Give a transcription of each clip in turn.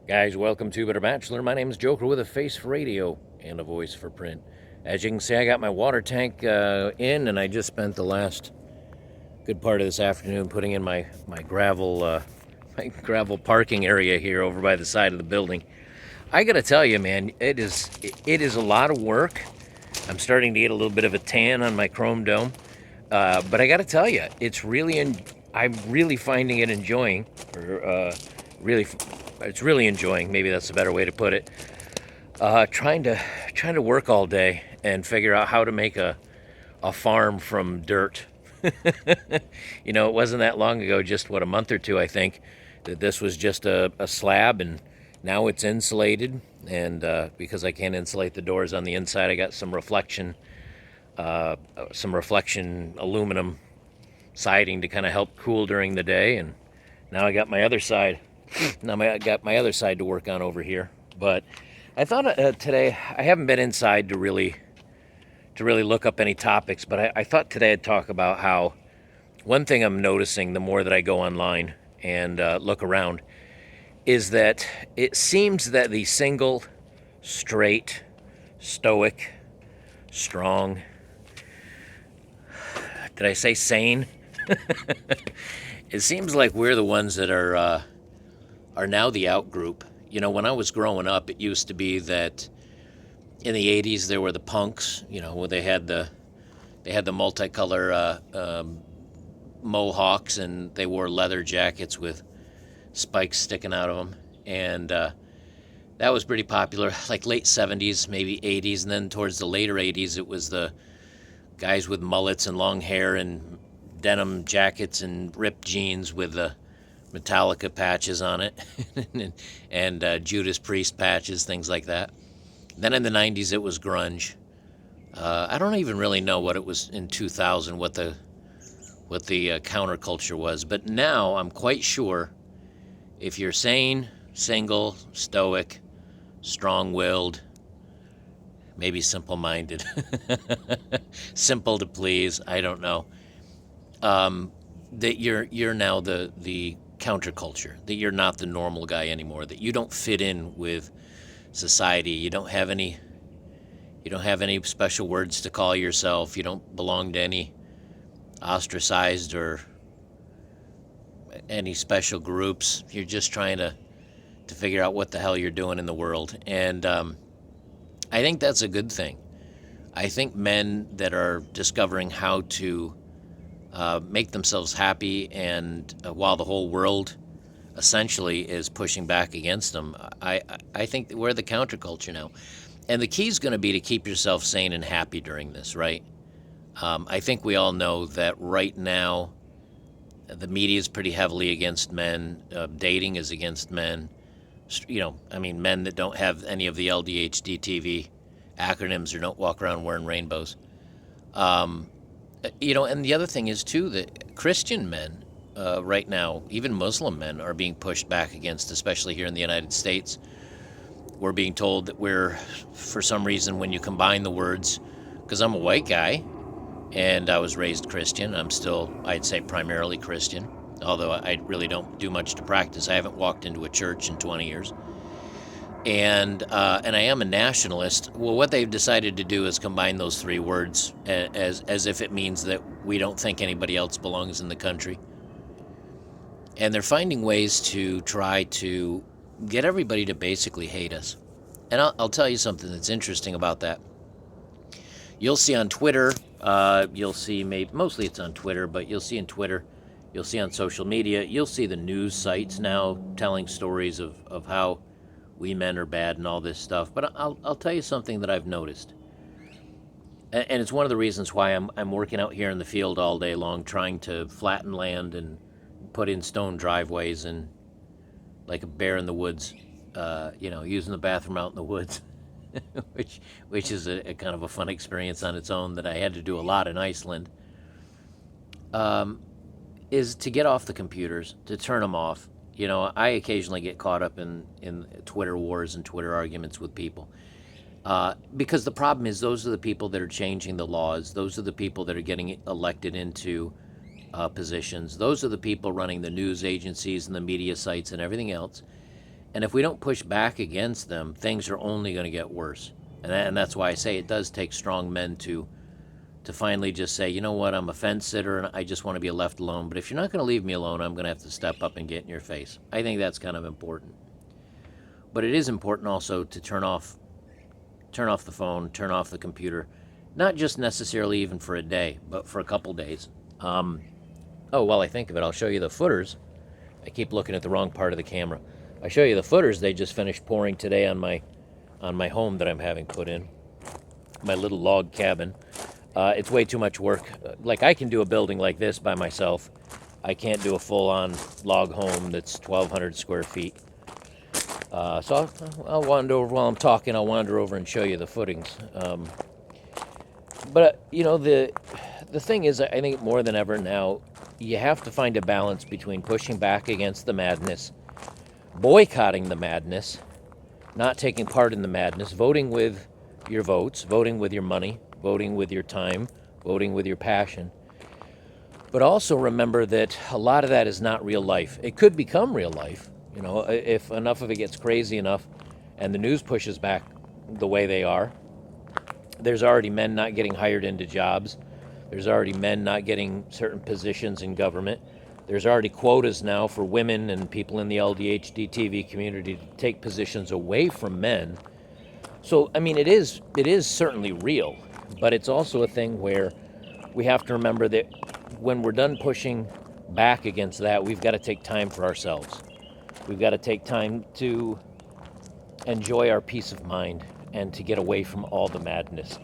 Guys, welcome to Better Bachelor. My name is Joker with a face for radio and a voice for print. As you can see, I got my water tank in, and I just spent the last good part of this afternoon putting in my gravel my gravel parking area here over by the side of the building. I gotta tell you, man, it is a lot of work. I'm starting to get a little bit of a tan on my chrome dome, but I gotta tell you, I'm really finding it enjoying, or really, it's really enjoying. Maybe that's a better way to put it. Trying to work all day and figure out how to make a farm from dirt. It wasn't that long ago, just a month or two, I think, that this was just a slab, and now it's insulated. And because I can't insulate the doors on the inside, I got some reflection aluminum siding to kind of help cool during the day. And now I got my other side. I got my other side to work on over here. But I thought today I haven't been inside to really look up any topics, but I thought today I'd talk about how one thing I'm noticing the more that I go online and look around is that it seems that the single, straight, stoic, strong, did I say sane? It seems like we're the ones that are now the out group. When I was growing up, it used to be that in the '80s there were the punks. Where they had the multicolor mohawks, and they wore leather jackets with spikes sticking out of them, and that was pretty popular. Like late '70s, maybe '80s, and then towards the later '80s, it was the guys with mullets and long hair and denim jackets and ripped jeans with the Metallica patches on it, and Judas Priest patches, things like that. Then in the '90s, it was grunge. I don't even really know what it was in 2000, what the counterculture was. But now I'm quite sure if you're sane, single, stoic, strong-willed, maybe simple-minded, simple to please, I don't know, that you're now the counterculture. That you're not the normal guy anymore. That you don't fit in with society. You don't have any special words to call yourself. You don't belong to any ostracized or any special groups. You're just trying to figure out what the hell you're doing in the world. And I think that's a good thing. I think men that are discovering how to make themselves happy, and while the whole world essentially is pushing back against them, I think that we're the counterculture now. And the key is going to be to keep yourself sane and happy during this, right? I think we all know that right now the media is pretty heavily against men. Dating is against men. Men that don't have any of the LDHD TV acronyms or don't walk around wearing rainbows. And the other thing is, too, that Christian men right now, even Muslim men, are being pushed back against, especially here in the United States. We're being told that for some reason, when you combine the words, because I'm a white guy and I was raised Christian, I'm still, I'd say, primarily Christian, although I really don't do much to practice. I haven't walked into a church in 20 years. And I am a nationalist. Well, what they've decided to do is combine those three words as if it means that we don't think anybody else belongs in the country. And they're finding ways to try to get everybody to basically hate us. And I'll tell you something that's interesting about that. You'll see on Twitter, mostly it's on Twitter, but you'll see in Twitter, you'll see on social media, you'll see the news sites now telling stories of how we men are bad and all this stuff. But I'll tell you something that I've noticed. And it's one of the reasons why I'm working out here in the field all day long, trying to flatten land and put in stone driveways, and like a bear in the woods, using the bathroom out in the woods, which is a kind of a fun experience on its own that I had to do a lot in Iceland, is to get off the computers, to turn them off. I occasionally get caught up in Twitter wars and Twitter arguments with people. Because the problem is, those are the people that are changing the laws. Those are the people that are getting elected into positions. Those are the people running the news agencies and the media sites and everything else. And if we don't push back against them, things are only going to get worse. And that's why I say it does take strong men to finally just say, you know what, I'm a fence sitter and I just want to be left alone. But if you're not going to leave me alone, I'm going to have to step up and get in your face. I think that's kind of important. But it is important also to turn off the phone, turn off the computer, not just necessarily even for a day, but for a couple days. While I think of it, I'll show you the footers. I keep looking at the wrong part of the camera. I show you the footers they just finished pouring today on my home that I'm having put in, my little log cabin. It's way too much work. Like, I can do a building like this by myself. I can't do a full-on log home that's 1,200 square feet. So I'll wander over while I'm talking. I'll wander over and show you the footings. But the thing is, I think more than ever now, you have to find a balance between pushing back against the madness, boycotting the madness, not taking part in the madness, voting with your votes, voting with your money, voting with your time, voting with your passion. But also remember that a lot of that is not real life. It could become real life, if enough of it gets crazy enough and the news pushes back the way they are. There's already men not getting hired into jobs. There's already men not getting certain positions in government. There's already quotas now for women and people in the LDHD TV community to take positions away from men. So, I mean, it is certainly real, but it's also a thing where we have to remember that when we're done pushing back against that, we've got to take time for ourselves. We've got to take time to enjoy our peace of mind and to get away from all the madness.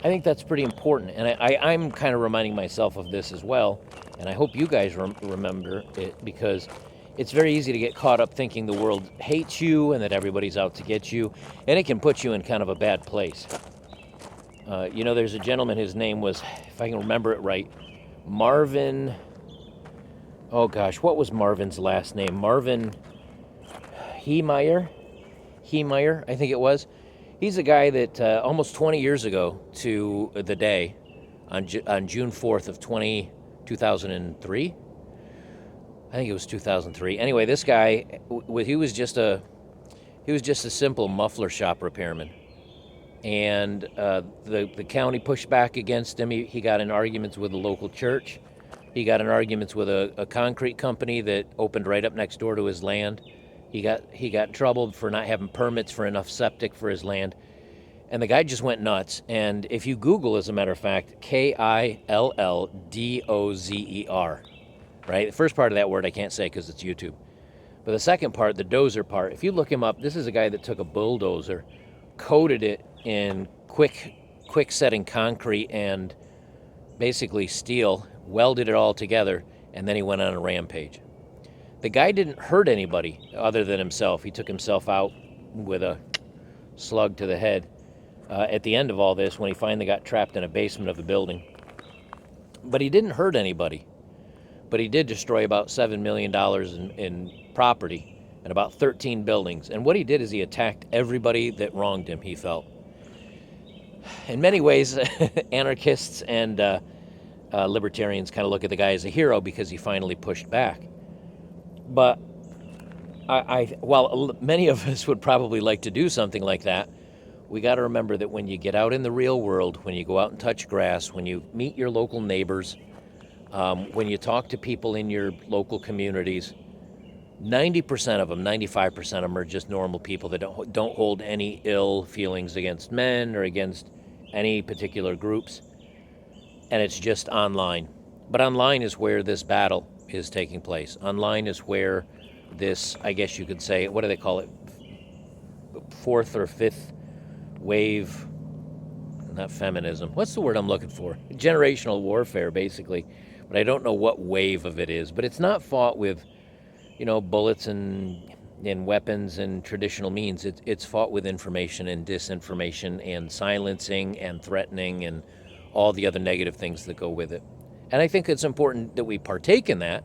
I think that's pretty important, and I'm kind of reminding myself of this as well, and I hope you guys remember it, because it's very easy to get caught up thinking the world hates you and that everybody's out to get you, and it can put you in kind of a bad place. There's a gentleman, his name was, if I can remember it right, Marvin, oh gosh, what was Marvin's last name? Marvin Heemeyer, I think it was. He's a guy that almost 20 years ago to the day, on June 4th of 2003, I think it was 2003. Anyway, this guy, he was just a simple muffler shop repairman, and the county pushed back against him. He got in arguments with the local church. He got in arguments with a concrete company that opened right up next door to his land. He got in trouble for not having permits for enough septic for his land. And the guy just went nuts. And if you Google, as a matter of fact, Killdozer, right? The first part of that word I can't say because it's YouTube. But the second part, the dozer part, if you look him up, this is a guy that took a bulldozer, coated it in quick setting concrete and basically steel, welded it all together, and then he went on a rampage. The guy didn't hurt anybody other than himself. He took himself out with a slug to the head at the end of all this when he finally got trapped in a basement of the building. But he didn't hurt anybody. But he did destroy about $7 million in property and about 13 buildings. And what he did is he attacked everybody that wronged him, he felt. In many ways, anarchists and libertarians kind of look at the guy as a hero because he finally pushed back. But while many of us would probably like to do something like that, we got to remember that when you get out in the real world, when you go out and touch grass, when you meet your local neighbors, when you talk to people in your local communities, 90% of them, 95% of them are just normal people that don't hold any ill feelings against men or against any particular groups. And it's just online. But online is where this battle is taking place. Online is where this, I guess you could say, what do they call it? Fourth or fifth wave, not feminism. What's the word I'm looking for? Generational warfare, basically. But I don't know what wave of it is. But it's not fought with, bullets and weapons and traditional means. It's fought with information and disinformation and silencing and threatening and all the other negative things that go with it. And I think it's important that we partake in that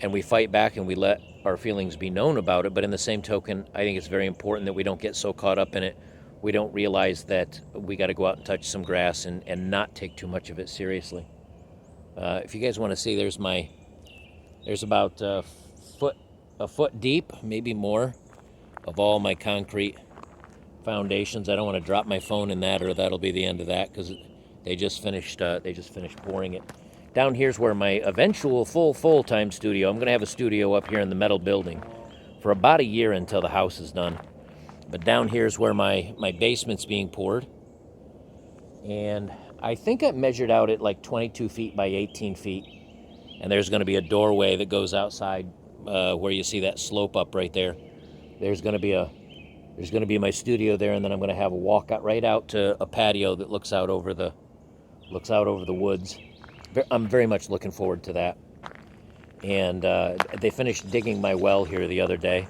and we fight back and we let our feelings be known about it. But in the same token, I think it's very important that we don't get so caught up in it. We don't realize that we got to go out and touch some grass and not take too much of it seriously. If you guys want to see, there's about a a foot deep, maybe more, of all my concrete foundations. I don't want to drop my phone in that, or that'll be the end of that, because they just finished pouring it. Down here's where my eventual full-time studio. I'm going to have a studio up here in the metal building for about a year until the house is done. But down here's where my basement's being poured. And I think I measured out at like 22 feet by 18 feet. And there's going to be a doorway that goes outside where you see that slope up right there. There's going to be my studio there, and then I'm going to have a walk out right out to a patio that looks out over the woods. I'm very much looking forward to that. And they finished digging my well here the other day.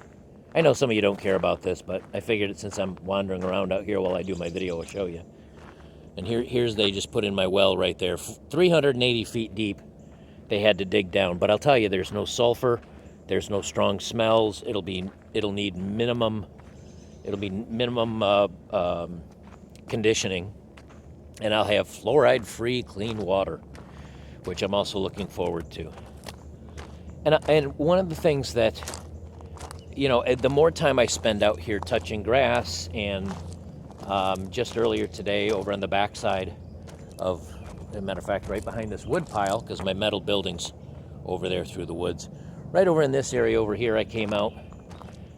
I know some of you don't care about this, but I figured since I'm wandering around out here while I do my video, I'll show you. And here's they just put in my well right there, 380 feet deep. They had to dig down, but I'll tell you, there's no sulfur, there's no strong smells. It'll need minimum conditioning, and I'll have fluoride-free clean water, which I'm also looking forward to. And one of the things that, the more time I spend out here touching grass, and just earlier today over on the backside of, as a matter of fact, right behind this wood pile, because my metal building's over there through the woods. Right over in this area over here, I came out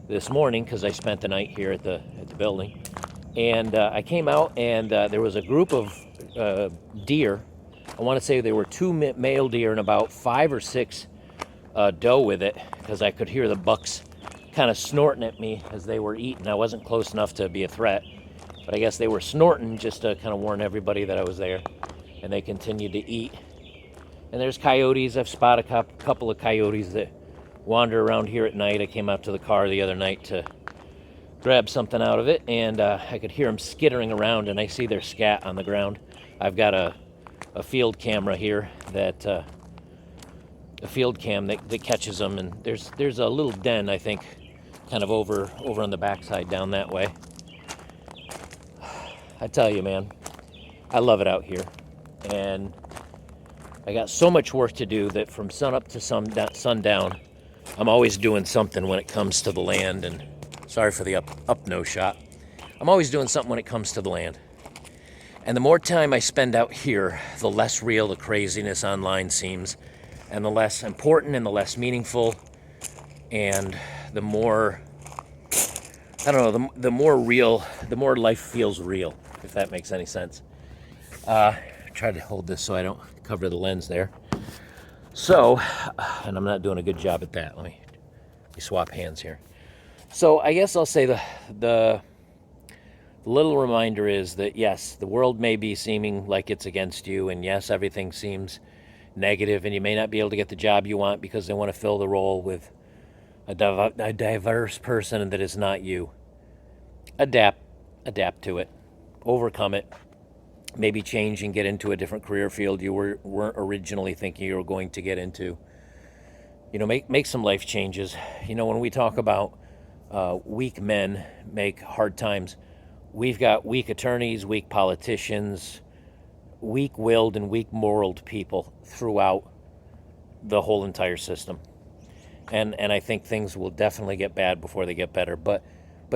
this morning because I spent the night here at the building. And I came out, and there was a group of deer. I want to say there were 2 male deer and about 5 or 6 doe with it, because I could hear the bucks kind of snorting at me as they were eating. I wasn't close enough to be a threat, but I guess they were snorting just to kind of warn everybody that I was there. And they continued to eat. And there's coyotes. I've spotted a couple of coyotes that wander around here at night. I came out to the car the other night to grab something out of it, and I could hear them skittering around, and I see their scat on the ground. I've got a field camera here that a field cam that catches them, and there's a little den, I think, kind of over on the backside down that way. I tell you, man, I love it out here, and I got so much work to do that from sun up to sundown, I'm always doing something when it comes to the land. And sorry for the up no shot. I'm always doing something when it comes to the land. And the more time I spend out here, the less real the craziness online seems, and the less important and the less meaningful, and the more, I don't know, the more real, the more life feels real, if that makes any sense. Try to hold this so I don't cover the lens there. So, and I'm not doing a good job at that. Let me swap hands here. So I guess I'll say the little reminder is that, yes, the world may be seeming like it's against you, and yes, everything seems negative, and you may not be able to get the job you want because they want to fill the role with a diverse person that is not you. Adapt to it, overcome it, maybe change and get into a different career field you weren't originally thinking you were going to get into. Make some life changes. When we talk about weak men make hard times, we've got weak attorneys, weak politicians, weak-willed and weak-moraled people throughout the whole entire system. And I think things will definitely get bad before they get better. But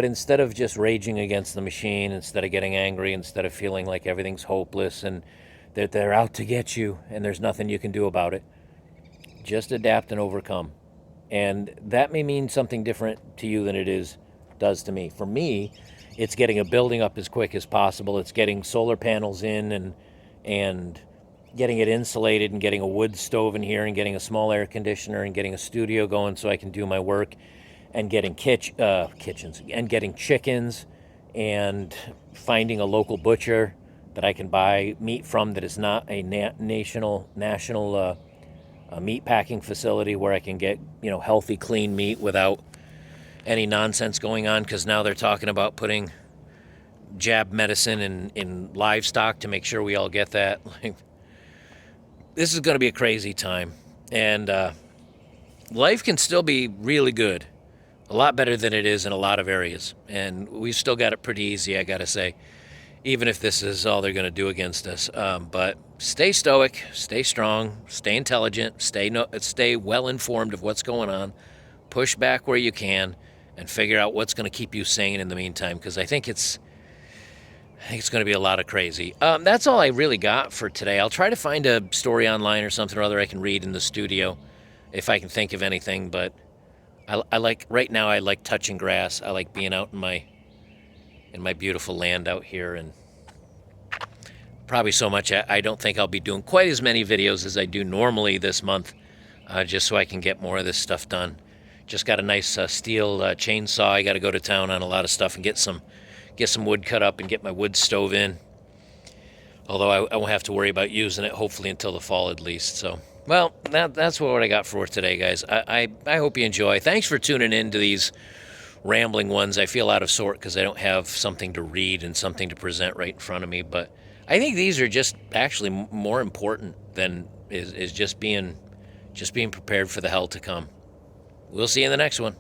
instead of just raging against the machine, instead of getting angry, instead of feeling like everything's hopeless and that they're out to get you and there's nothing you can do about it, just adapt and overcome. And that may mean something different to you than it does to me. For me, it's getting a building up as quick as possible. It's getting solar panels in and getting it insulated, and getting a wood stove in here, and getting a small air conditioner, and getting a studio going so I can do my work, and getting kitchens, and getting chickens, and finding a local butcher that I can buy meat from that is not a national meat packing facility, where I can get healthy, clean meat without any nonsense going on, because now they're talking about putting jab medicine in livestock to make sure we all get that. This is going to be a crazy time, and life can still be really good, a lot better than it is in a lot of areas, and we've still got it pretty easy, I gotta say, even if this is all they're going to do against us. But stay stoic, stay strong, stay intelligent, stay well informed of what's going on, push back where you can, and figure out what's going to keep you sane in the meantime, because I think it's going to be a lot of crazy. That's all I really got for today. I'll try to find a story online or something or other I can read in the studio if I can think of anything. But I like, right now, I like touching grass. I like being out in my beautiful land out here, and probably so much I don't think I'll be doing quite as many videos as I do normally this month, just so I can get more of this stuff done. Just got a nice steel chainsaw. I got to go to town on a lot of stuff and get some wood cut up and get my wood stove in. Although I won't have to worry about using it, hopefully until the fall at least. So, well, that's what I got for today, guys. I hope you enjoy. Thanks for tuning in to these rambling ones. I feel out of sort because I don't have something to read and something to present right in front of me. But I think these are just actually more important than is just being prepared for the hell to come. We'll see you in the next one.